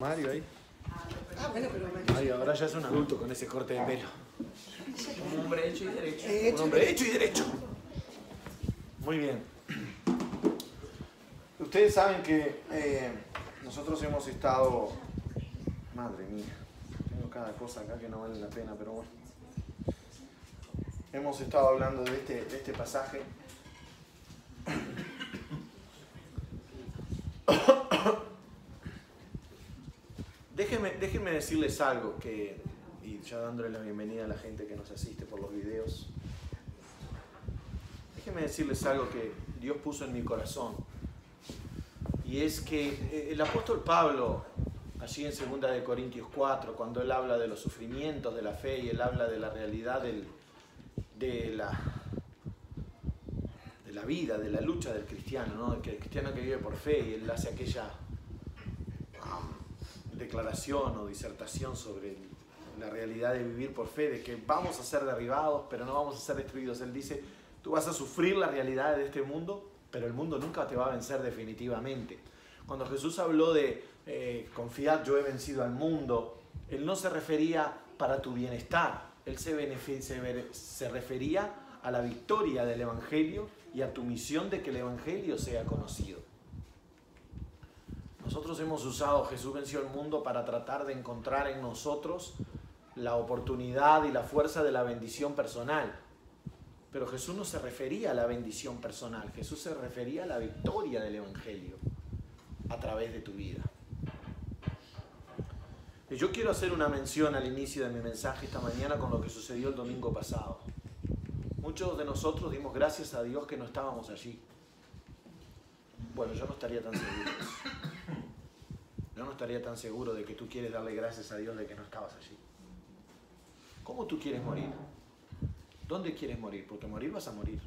Mario ahí. Bueno, pero Mario ahora ya es un adulto con ese corte de pelo. Un hombre hecho y derecho. Un hombre hecho y derecho. Muy bien. Ustedes saben que nosotros hemos estado... Madre mía, tengo cada cosa acá que no vale la pena, pero bueno. Hemos estado hablando de este pasaje. Déjenme decirles algo y ya dándole la bienvenida a la gente que nos asiste por los videos. Déjenme decirles algo que Dios puso en mi corazón. Y es que el apóstol Pablo, allí en 2 de Corintios 4, cuando él habla de los sufrimientos de la fe y él habla de la realidad de la vida, de la lucha del cristiano, ¿no? El cristiano que vive por fe, y él hace aquella declaración o disertación sobre la realidad de vivir por fe, de que vamos a ser derribados, pero no vamos a ser destruidos. Él dice, tú vas a sufrir la realidad de este mundo, pero el mundo nunca te va a vencer definitivamente. Cuando Jesús habló de confiad, yo he vencido al mundo, él no se refería para tu bienestar, él se refería a la victoria del Evangelio y a tu misión de que el Evangelio sea conocido. Nosotros hemos usado Jesús venció el mundo para tratar de encontrar en nosotros la oportunidad y la fuerza de la bendición personal. Pero Jesús no se refería a la bendición personal, Jesús se refería a la victoria del Evangelio a través de tu vida. Y yo quiero hacer una mención al inicio de mi mensaje esta mañana con lo que sucedió el domingo pasado. Muchos de nosotros dimos gracias a Dios que no estábamos allí. Bueno, yo no estaría tan seguro. Yo no estaría tan seguro de que tú quieres darle gracias a Dios de que no estabas allí. ¿Cómo tú quieres morir? ¿Dónde quieres morir? Porque morir vas a morir.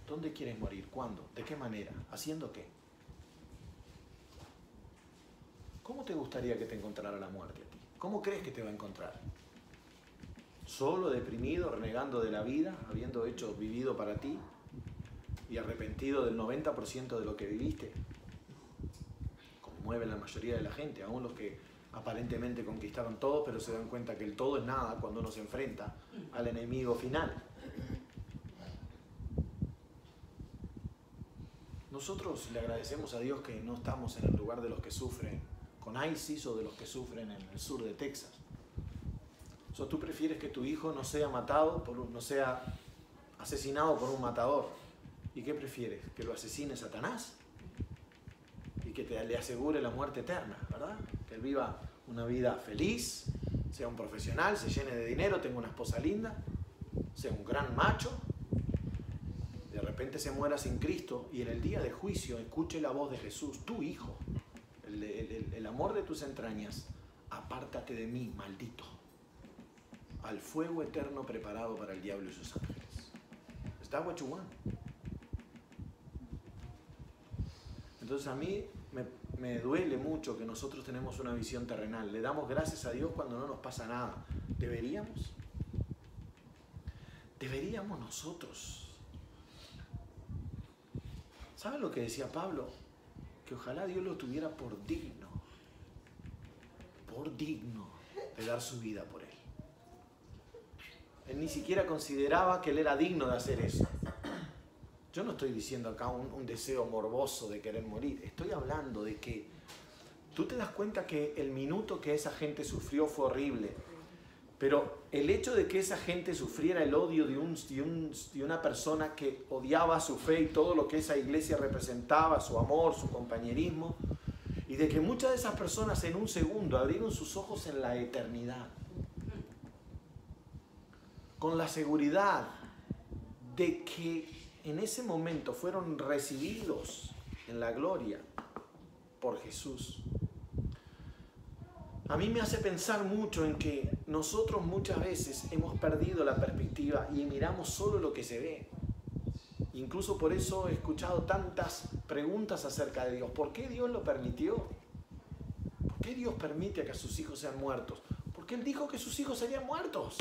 ¿Dónde quieres morir? ¿Cuándo? ¿De qué manera? ¿Haciendo qué? ¿Cómo te gustaría que te encontrara la muerte a ti? ¿Cómo crees que te va a encontrar? ¿Solo, deprimido, renegando de la vida, habiendo vivido para ti y arrepentido del 90% de lo que viviste? Como mueve la mayoría de la gente, aún los que aparentemente conquistaron todo, pero se dan cuenta que el todo es nada cuando uno se enfrenta al enemigo final. Nosotros le agradecemos a Dios que no estamos en el lugar de los que sufren con ISIS o de los que sufren en el sur de Texas. O sea, tú prefieres que tu hijo no sea matado, no sea asesinado por un matador. ¿Y qué prefieres? ¿Que lo asesine Satanás? Y que le asegure la muerte eterna, ¿verdad? Que él viva una vida feliz, sea un profesional, se llene de dinero, tenga una esposa linda, sea un gran macho, de repente se muera sin Cristo y en el día de juicio escuche la voz de Jesús, tu hijo, el amor de tus entrañas, apártate de mí, maldito, al fuego eterno preparado para el diablo y sus ángeles. ¿Is that what you want? Entonces a mí me duele mucho que nosotros tenemos una visión terrenal. Le damos gracias a Dios cuando no nos pasa nada. ¿Deberíamos? Deberíamos nosotros. ¿Saben lo que decía Pablo? Que ojalá Dios lo tuviera por digno de dar su vida por él. Él ni siquiera consideraba que él era digno de hacer eso. Yo no estoy diciendo acá un deseo morboso de querer morir. Estoy hablando de que tú te das cuenta que el minuto que esa gente sufrió fue horrible. Pero el hecho de que esa gente sufriera el odio de una persona que odiaba su fe y todo lo que esa iglesia representaba, su amor, su compañerismo, y de que muchas de esas personas en un segundo abrieron sus ojos en la eternidad, con la seguridad de que en ese momento fueron recibidos en la gloria por Jesús. A mí me hace pensar mucho en que nosotros muchas veces hemos perdido la perspectiva y miramos solo lo que se ve. Incluso por eso he escuchado tantas preguntas acerca de Dios. ¿Por qué Dios lo permitió? ¿Por qué Dios permite que sus hijos sean muertos? Porque Él dijo que sus hijos serían muertos.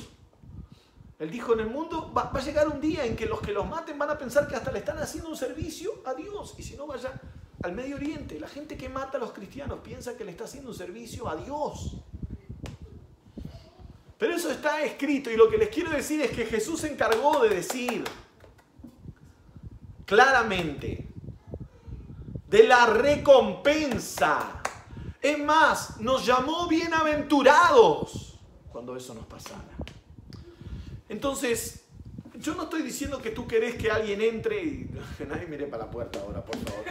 Él dijo, en el mundo va a llegar un día en que los maten van a pensar que hasta le están haciendo un servicio a Dios. Y si no, vaya al Medio Oriente. La gente que mata a los cristianos piensa que le está haciendo un servicio a Dios. Pero eso está escrito, y lo que les quiero decir es que Jesús se encargó de decir claramente de la recompensa. Es más, nos llamó bienaventurados cuando eso nos pasara. Entonces, yo no estoy diciendo que tú querés que alguien entre y... Que nadie mire para la puerta ahora, por favor.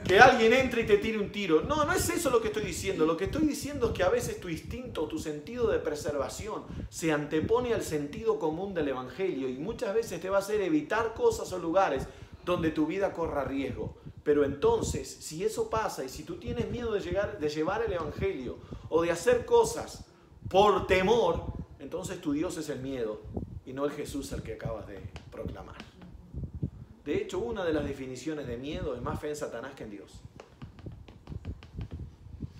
Que alguien entre y te tire un tiro. No, no es eso lo que estoy diciendo. Lo que estoy diciendo es que a veces tu instinto, tu sentido de preservación se antepone al sentido común del Evangelio y muchas veces te va a hacer evitar cosas o lugares donde tu vida corra riesgo. Pero entonces, si eso pasa y si tú tienes miedo de llevar el Evangelio o de hacer cosas por temor, entonces tu Dios es el miedo y no el Jesús al que acabas de proclamar. De hecho, una de las definiciones de miedo es más fe en Satanás que en Dios.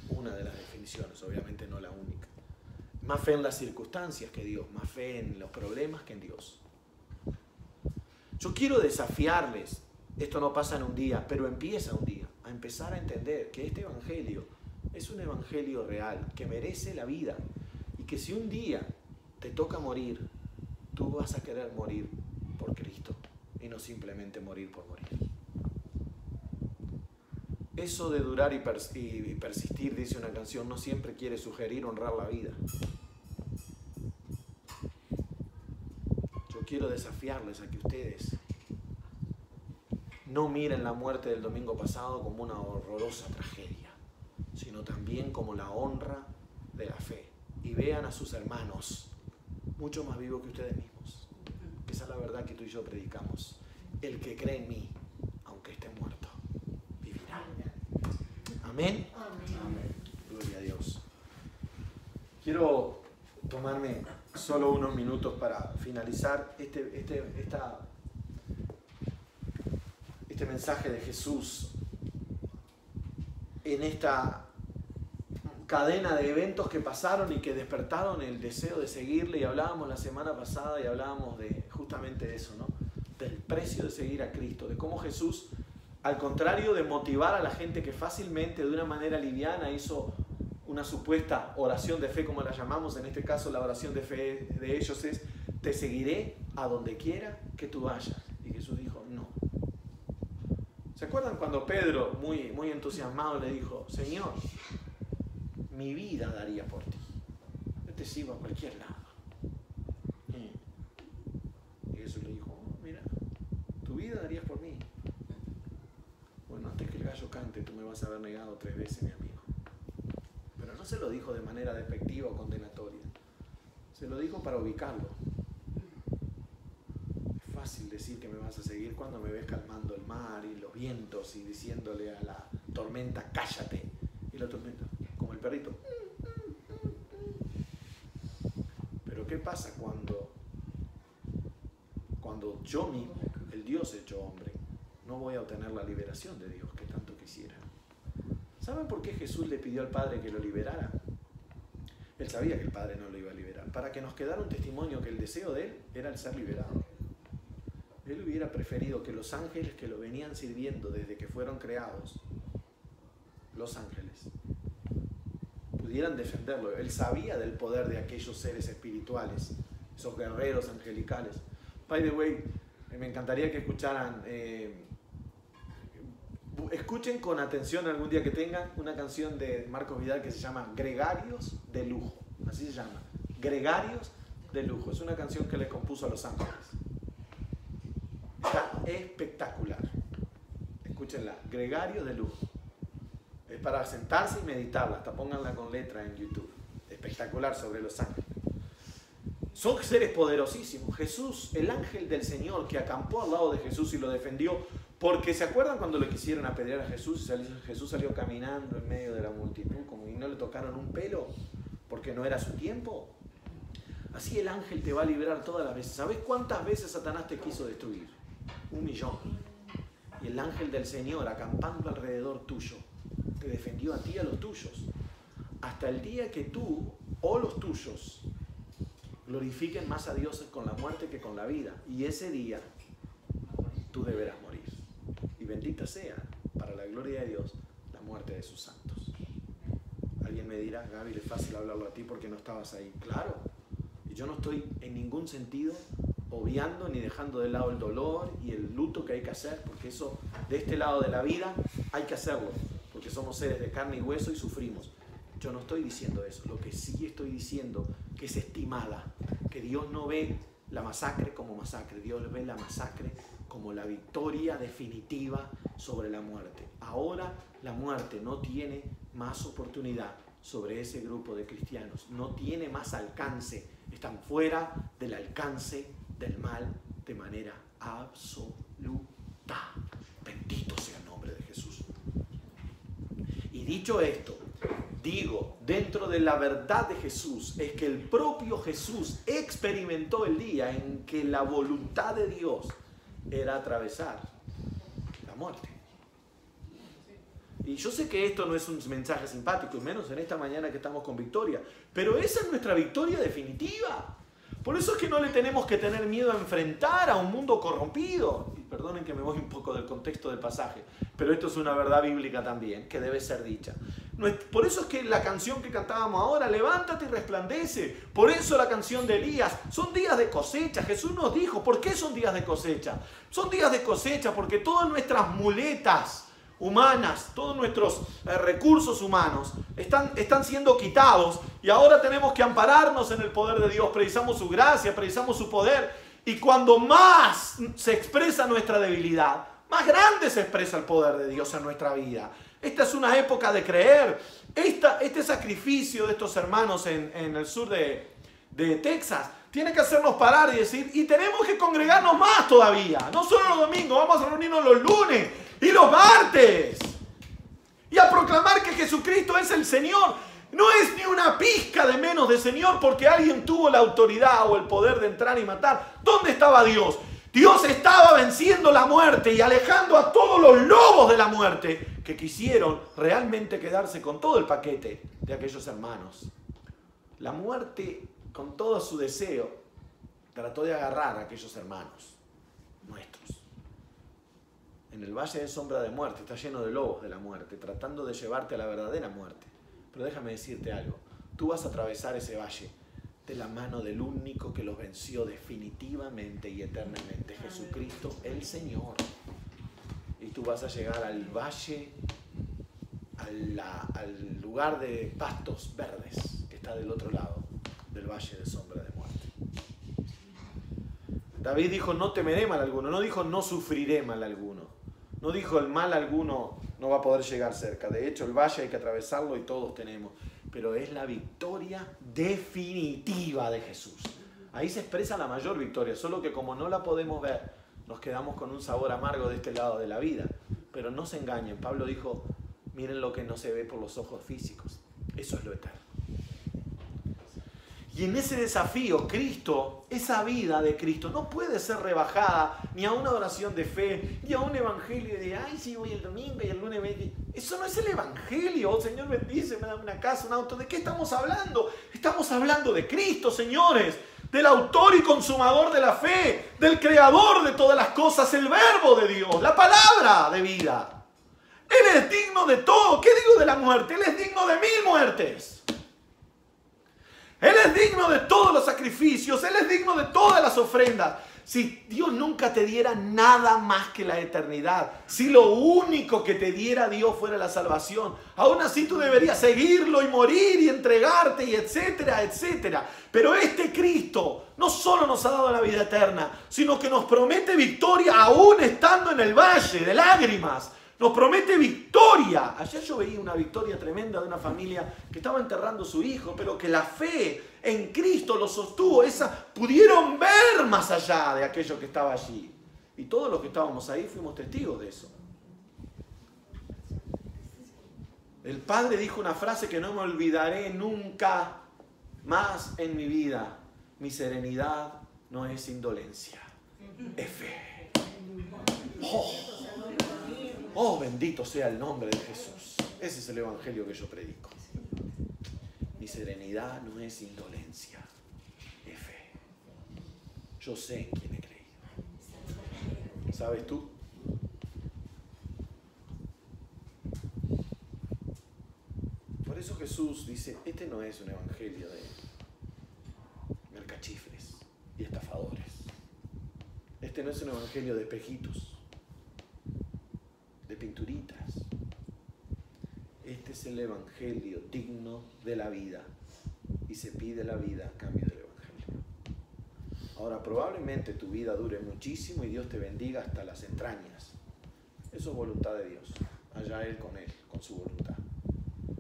Una de las definiciones, obviamente no la única. Más fe en las circunstancias que Dios, más fe en los problemas que en Dios. Yo quiero desafiarles, esto no pasa en un día, pero empieza un día, a empezar a entender que este evangelio es un evangelio real, que merece la vida, y que si un día te toca morir, tú vas a querer morir por Cristo y no simplemente morir por morir. Eso de durar y persistir, dice una canción, no siempre quiere sugerir honrar la vida. Yo quiero desafiarles a que ustedes no miren la muerte del domingo pasado como una horrorosa tragedia, sino también como la honra de la fe. Y vean a sus hermanos mucho más vivos que ustedes mismos. Esa es la verdad que tú y yo predicamos. El que cree en mí, aunque esté muerto, vivirá. Amén. Amén. Gloria a Dios. Quiero tomarme solo unos minutos para finalizar este mensaje de Jesús en esta cadena de eventos que pasaron y que despertaron el deseo de seguirle. Y hablábamos la semana pasada y hablábamos justamente de eso, ¿no? Del precio de seguir a Cristo, de cómo Jesús, al contrario de motivar a la gente que fácilmente, de una manera liviana, hizo una supuesta oración de fe, como la llamamos, en este caso la oración de fe de ellos es: te seguiré a donde quiera que tú vayas. Y Jesús dijo: no. ¿Se acuerdan cuando Pedro, muy entusiasmado, le dijo: Señor, mi vida daría por ti, yo te sigo a cualquier lado? Y Jesús le dijo: mira, tu vida darías por mí. Bueno, antes que el gallo cante, tú me vas a haber negado 3 veces, mi amigo. Pero no se lo dijo de manera despectiva o condenatoria, se lo dijo para ubicarlo. Es fácil decir que me vas a seguir cuando me ves calmando el mar y los vientos y diciéndole a la tormenta: cállate. Y la tormenta, como el perrito. Pero ¿qué pasa cuando yo mismo, el Dios hecho hombre, no voy a obtener la liberación de Dios que tanto quisiera? ¿Saben por qué Jesús le pidió al Padre que lo liberara? Él sabía que el Padre no lo iba a liberar, para que nos quedara un testimonio que el deseo de él era el ser liberado. Él hubiera preferido que los ángeles que lo venían sirviendo desde que fueron creados, los ángeles, pudieran defenderlo. Él sabía del poder de aquellos seres espirituales, esos guerreros angelicales. By the way, me encantaría que escucharan, escuchen con atención algún día que tengan una canción de Marcos Vidal que se llama Gregarios de Lujo. Así se llama, Gregarios de Lujo. Es una canción que le compuso a los ángeles. Está espectacular. Escúchenla, Gregarios de Lujo. Es para sentarse y meditarla, hasta pónganla con letra en YouTube. Espectacular, sobre los ángeles. Son seres poderosísimos. Jesús, el ángel del Señor que acampó al lado de Jesús y lo defendió, porque ¿se acuerdan cuando le quisieron apedrear a Jesús? Jesús salió caminando en medio de la multitud como y no le tocaron un pelo porque no era su tiempo. Así el ángel te va a liberar todas las veces. ¿Sabes cuántas veces Satanás te quiso destruir? 1.000.000. Y el ángel del Señor, acampando alrededor tuyo, te defendió a ti y a los tuyos, hasta el día que tú o los tuyos glorifiquen más a Dios con la muerte que con la vida. Y ese día tú deberás morir. Y bendita sea para la gloria de Dios, la muerte de sus santos. Alguien me dirá, Gaby, es fácil hablarlo a ti porque no estabas ahí. Claro, y yo no estoy en ningún sentido obviando ni dejando de lado el dolor y el luto que hay que hacer, porque eso, de este lado de la vida, hay que hacerlo, porque somos seres de carne y hueso y sufrimos. Yo no estoy diciendo eso, lo que sí estoy diciendo que es estimada, que Dios no ve la masacre como masacre, Dios ve la masacre como la victoria definitiva sobre la muerte. Ahora la muerte no tiene más oportunidad sobre ese grupo de cristianos, no tiene más alcance, están fuera del alcance del mal de manera absoluta. Bendito sea el nombre de Jesús. Y dicho esto, digo, dentro de la verdad de Jesús, es que el propio Jesús experimentó el día en que la voluntad de Dios era atravesar la muerte. Y yo sé que esto no es un mensaje simpático, y menos en esta mañana que estamos con victoria, pero esa es nuestra victoria definitiva. Por eso es que no le tenemos que tener miedo a enfrentar a un mundo corrompido. Y perdonen que me voy un poco del contexto del pasaje, pero esto es una verdad bíblica también, que debe ser dicha. Por eso es que la canción que cantábamos ahora, levántate y resplandece. Por eso la canción de Elías, son días de cosecha. Jesús nos dijo, ¿por qué son días de cosecha? Son días de cosecha porque todas nuestras muletas humanas, todos nuestros recursos humanos están siendo quitados y ahora tenemos que ampararnos en el poder de Dios. Precisamos su gracia, precisamos su poder, y cuando más se expresa nuestra debilidad, más grande se expresa el poder de Dios en nuestra vida. Esta es una época de creer. Este sacrificio de estos hermanos en el sur de Texas tiene que hacernos parar y decir, y tenemos que congregarnos más todavía, no solo los domingos, vamos a reunirnos los lunes y los martes y a proclamar que Jesucristo es el Señor. No es ni una pizca de menos de Señor porque alguien tuvo la autoridad o el poder de entrar y matar. ¿Dónde estaba Dios? Dios estaba venciendo la muerte y alejando a todos los lobos de la muerte que quisieron realmente quedarse con todo el paquete de aquellos hermanos. La muerte, con todo su deseo, trató de agarrar a aquellos hermanos nuestros. En el valle de sombra de muerte está lleno de lobos de la muerte, tratando de llevarte a la verdadera muerte. Pero déjame decirte algo, tú vas a atravesar ese valle de la mano del único que los venció definitivamente y eternamente, Jesucristo el Señor. Y tú vas a llegar al valle, al lugar de pastos verdes que está del otro lado del valle de sombra de muerte. David dijo, no temeré mal alguno, no dijo no sufriré mal alguno, no dijo el mal alguno no va a poder llegar cerca. De hecho, el valle hay que atravesarlo y todos tenemos, pero es la victoria definitiva de Jesús. Ahí se expresa la mayor victoria, solo que como no la podemos ver, nos quedamos con un sabor amargo de este lado de la vida. Pero no se engañen, Pablo dijo, miren lo que no se ve por los ojos físicos, eso es lo eterno. Y en ese desafío, Cristo, esa vida de Cristo, no puede ser rebajada ni a una oración de fe, ni a un evangelio de, ay, sí, voy el domingo y el lunes. Eso no es el evangelio. Oh, Señor, bendice, me da una casa, un auto. ¿De qué estamos hablando? Estamos hablando de Cristo, señores, del autor y consumador de la fe, del creador de todas las cosas, el verbo de Dios, la palabra de vida. Él es digno de todo. ¿Qué digo de la muerte? Él es digno de 1000 muertes. Él es digno de todos los sacrificios, Él es digno de todas las ofrendas. Si Dios nunca te diera nada más que la eternidad, si lo único que te diera Dios fuera la salvación, aún así tú deberías seguirlo y morir y entregarte y etcétera, etcétera. Pero este Cristo no solo nos ha dado la vida eterna, sino que nos promete victoria aún estando en el valle de lágrimas. Nos promete victoria. Ayer yo veía una victoria tremenda de una familia que estaba enterrando a su hijo, pero que la fe en Cristo lo sostuvo. Pudieron ver más allá de aquello que estaba allí. Y todos los que estábamos ahí fuimos testigos de eso. El Padre dijo una frase que no me olvidaré nunca más en mi vida. Mi serenidad no es indolencia, es fe. Oh, bendito sea el nombre de Jesús. Ese es el evangelio que yo predico. Mi serenidad no es indolencia, es fe. Yo sé en quién he creído. ¿Sabes tú? Jesús dice, este no es un evangelio de mercachifles y estafadores. Este no es un evangelio de espejitos, de pinturitas. Este es el evangelio digno de la vida y se pide la vida a cambio del evangelio. Ahora, probablemente tu vida dure muchísimo y Dios te bendiga hasta las entrañas. Eso es voluntad de Dios. Allá Él, con su voluntad.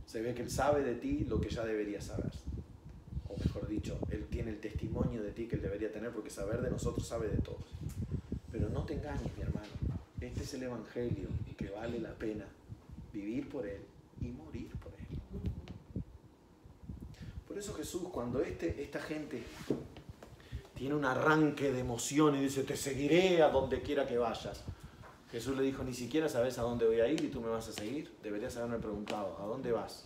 Se ve que Él sabe de ti lo que ya debería saber. O mejor dicho, Él tiene el testimonio de ti que Él debería tener, porque saber de nosotros sabe de todos. Pero no te engañes, mi hermano. Este es el evangelio que vale la pena vivir por Él y morir por Él. Por eso Jesús, cuando esta gente tiene un arranque de emoción y dice, te seguiré a donde quiera que vayas, Jesús le dijo, ni siquiera sabes a dónde voy a ir y tú me vas a seguir. Deberías haberme preguntado, ¿a dónde vas?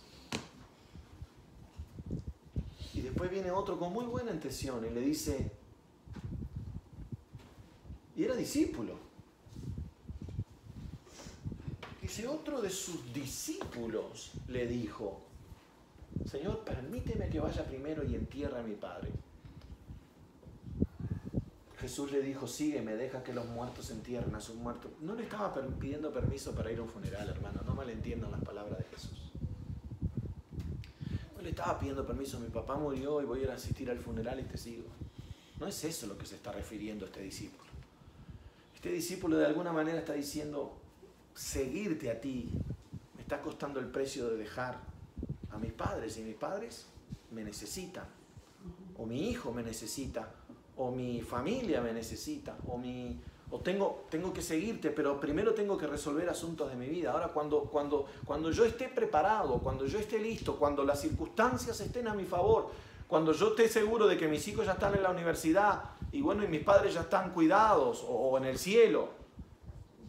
Y después viene otro con muy buena intención y le dice, y era discípulo. Dice, otro de sus discípulos le dijo, Señor, permíteme que vaya primero y entierre a mi padre. Jesús le dijo, sígueme, deja que los muertos entierren a sus muertos. No le estaba pidiendo permiso para ir a un funeral, hermano, no malentiendan las palabras de Jesús. No le estaba pidiendo permiso, mi papá murió y voy a ir a asistir al funeral y te sigo. No es eso lo que se está refiriendo este discípulo. Este discípulo de alguna manera está diciendo, seguirte a ti me está costando el precio de dejar a mis padres, y mis padres me necesitan, o mi hijo me necesita, o mi familia me necesita, o tengo que seguirte, pero primero tengo que resolver asuntos de mi vida. Ahora, cuando yo esté preparado, cuando yo esté listo, cuando las circunstancias estén a mi favor, cuando yo esté seguro de que mis hijos ya están en la universidad y bueno, y mis padres ya están cuidados o en el cielo,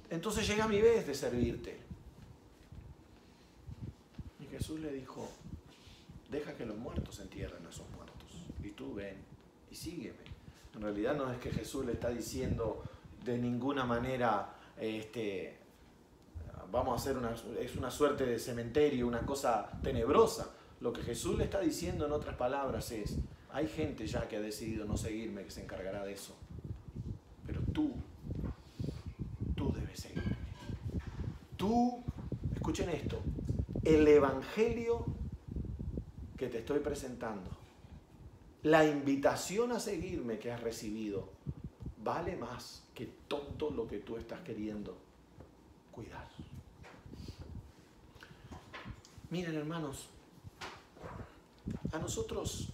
entonces llega mi vez de servirte. Y Jesús le dijo, deja que los muertos entierren a sus muertos y tú ven y sígueme. En realidad no es que Jesús le está diciendo de ninguna manera, vamos a hacer es una suerte de cementerio, una cosa tenebrosa. Lo que Jesús le está diciendo en otras palabras es, hay gente ya que ha decidido no seguirme, que se encargará de eso. Pero tú debes seguirme. Tú, escuchen esto, el evangelio que te estoy presentando, la invitación a seguirme que has recibido, vale más que todo lo que tú estás queriendo cuidar. Miren, hermanos, a nosotros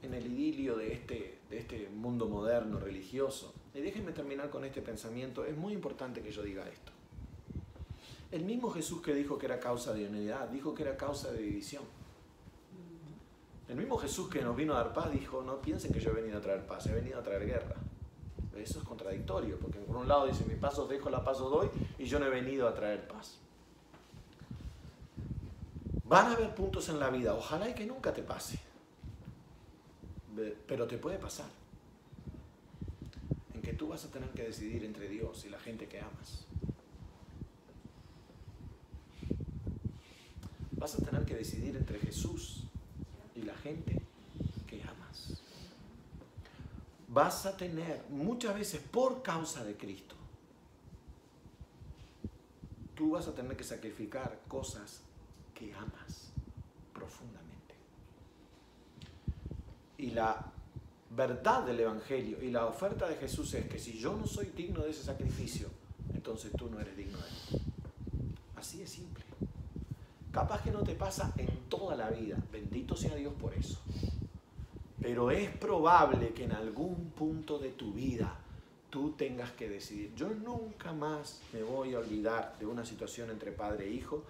en el idilio de este mundo moderno, religioso, y déjenme terminar con este pensamiento, es muy importante que yo diga esto. El mismo Jesús que dijo que era causa de unidad, dijo que era causa de división. El mismo Jesús que nos vino a dar paz dijo, no piensen que yo he venido a traer paz, he venido a traer guerra. Eso es contradictorio, porque por un lado dice, mi paz os dejo, la paz os doy, y yo no he venido a traer paz. Van a haber puntos en la vida, ojalá y que nunca te pase, pero te puede pasar, en que tú vas a tener que decidir entre Dios y la gente que amas. Vas a tener que decidir entre Jesús y la gente que amas. Vas a tener, muchas veces por causa de Cristo, tú vas a tener que sacrificar cosas que amas profundamente. Y la verdad del Evangelio y la oferta de Jesús es que si yo no soy digno de ese sacrificio, entonces tú no eres digno de él. Así es simple. Capaz que no te pasa en toda la vida, bendito sea Dios por eso. Pero es probable que en algún punto de tu vida tú tengas que decidir. Yo nunca más me voy a olvidar de una situación entre padre e hijo,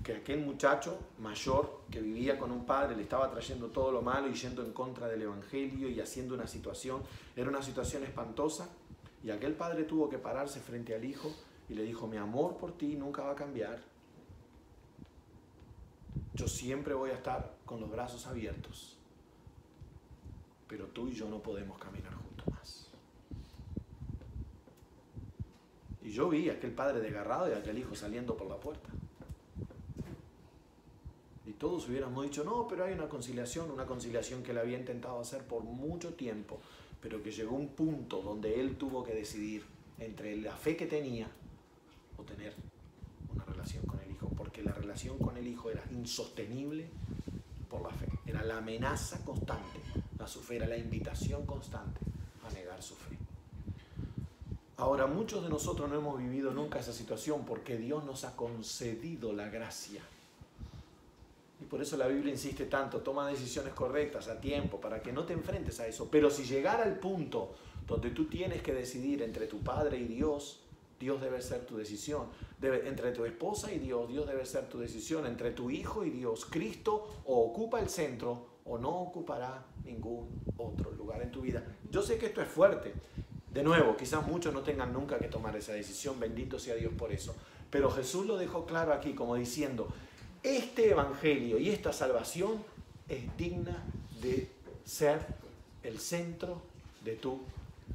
que aquel muchacho mayor que vivía con un padre le estaba trayendo todo lo malo y yendo en contra del Evangelio y haciendo una situación, era una situación espantosa, y aquel padre tuvo que pararse frente al hijo y le dijo, mi amor por ti nunca va a cambiar. Yo siempre voy a estar con los brazos abiertos, pero tú y yo no podemos caminar juntos más. Y yo vi a aquel padre desgarrado y a aquel hijo saliendo por la puerta. Y todos hubiéramos dicho, no, pero hay una conciliación que él había intentado hacer por mucho tiempo, pero que llegó a un punto donde él tuvo que decidir entre la fe que tenía o tener una relación con el Hijo, porque la relación con el Hijo era insostenible por la fe, era la amenaza constante a su fe, era la invitación constante a negar su fe. Ahora, muchos de nosotros no hemos vivido nunca esa situación porque Dios nos ha concedido la gracia. Y por eso la Biblia insiste tanto, toma decisiones correctas a tiempo para que no te enfrentes a eso. Pero si llegara al punto donde tú tienes que decidir entre tu padre y Dios, Dios debe ser tu decisión. Entre tu esposa y Dios, Dios debe ser tu decisión. Entre tu hijo y Dios, Cristo o ocupa el centro o no ocupará ningún otro lugar en tu vida. Yo sé que esto es fuerte. De nuevo, quizás muchos no tengan nunca que tomar esa decisión, bendito sea Dios por eso. Pero Jesús lo dejó claro aquí como diciendo, este evangelio y esta salvación es digna de ser el centro de tu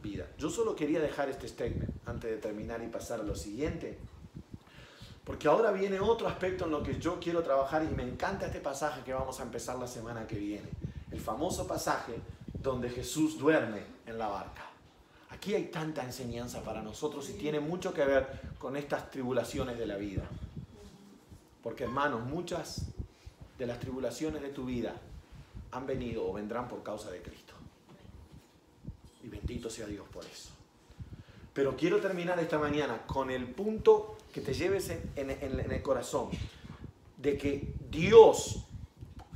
vida. Yo solo quería dejar este statement antes de terminar y pasar a lo siguiente, porque ahora viene otro aspecto en lo que yo quiero trabajar y me encanta este pasaje que vamos a empezar la semana que viene. El famoso pasaje donde Jesús duerme en la barca. Aquí hay tanta enseñanza para nosotros y tiene mucho que ver con estas tribulaciones de la vida. Porque, hermanos, muchas de las tribulaciones de tu vida han venido o vendrán por causa de Cristo. Y bendito sea Dios por eso. Pero quiero terminar esta mañana con el punto que te lleves en el corazón, de que Dios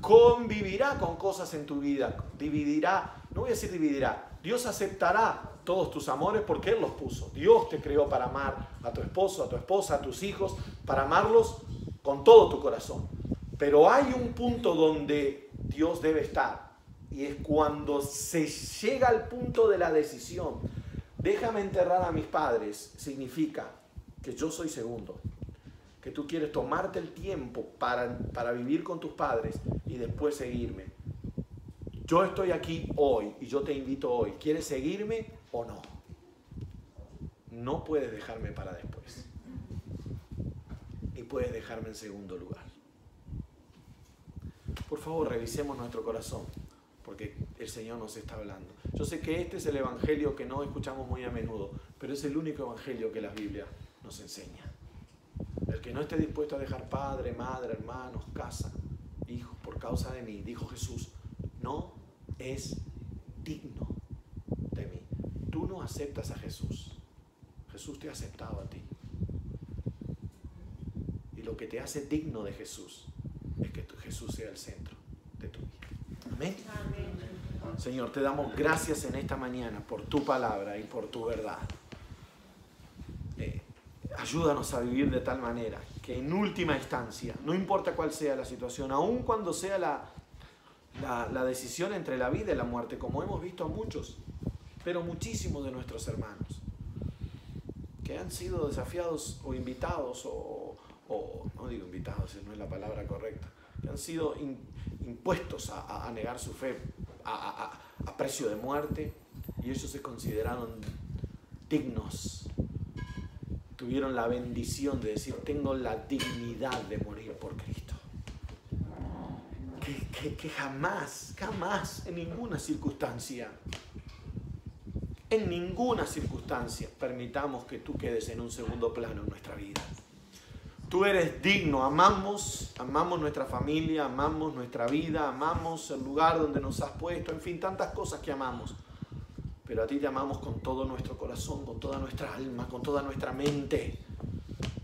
convivirá con cosas en tu vida, dividirá, no voy a decir dividirá, Dios aceptará todos tus amores porque Él los puso. Dios te creó para amar a tu esposo, a tu esposa, a tus hijos, para amarlos con todo tu corazón. Pero hay un punto donde Dios debe estar y es cuando se llega al punto de la decisión. Déjame enterrar a mis padres, significa que yo soy segundo, que tú quieres tomarte el tiempo para vivir con tus padres y después seguirme. Yo estoy aquí hoy y yo te invito hoy. ¿Quieres seguirme o no? No puedes dejarme para después. Ni puedes dejarme en segundo lugar. Por favor, revisemos nuestro corazón, porque el Señor nos está hablando. Yo sé que este es el evangelio que no escuchamos muy a menudo, pero es el único evangelio que la Biblia nos enseña. El que no esté dispuesto a dejar padre, madre, hermanos, casa, hijos, por causa de mí, dijo Jesús, no es digno de mí. Tú no aceptas a Jesús. Jesús te ha aceptado a ti. Y lo que te hace digno de Jesús es que Jesús sea el centro de tu vida. Amén. Amén. Señor, te damos gracias en esta mañana por tu palabra y por tu verdad. Ayúdanos a vivir de tal manera que en última instancia, no importa cuál sea la situación, aun cuando sea la decisión entre la vida y la muerte, como hemos visto a muchos, pero muchísimos de nuestros hermanos, que han sido desafiados o invitados, o no digo invitados, no es la palabra correcta, que han sido impuestos a negar su fe a precio de muerte, y ellos se consideraron dignos. Tuvieron la bendición de decir, tengo la dignidad de morir por Cristo. Que jamás, en ninguna circunstancia, permitamos que tú quedes en un segundo plano en nuestra vida. Tú eres digno, amamos nuestra familia, amamos nuestra vida, amamos el lugar donde nos has puesto, en fin, tantas cosas que amamos. Pero a ti te amamos con todo nuestro corazón, con toda nuestra alma, con toda nuestra mente.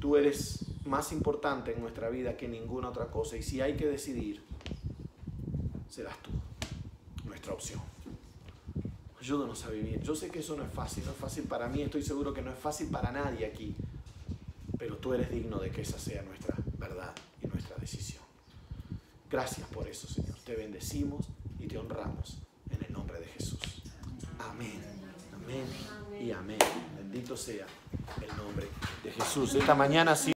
Tú eres más importante en nuestra vida que ninguna otra cosa. Y si hay que decidir, serás tú, nuestra opción. Ayúdanos a vivir. Yo sé que eso no es fácil para mí, estoy seguro que no es fácil para nadie aquí. Pero tú eres digno de que esa sea nuestra verdad y nuestra decisión. Gracias por eso, Señor. Te bendecimos y te honramos en el nombre de Jesús. Amén, amén y amén. Bendito sea el nombre de Jesús. Esta mañana sí.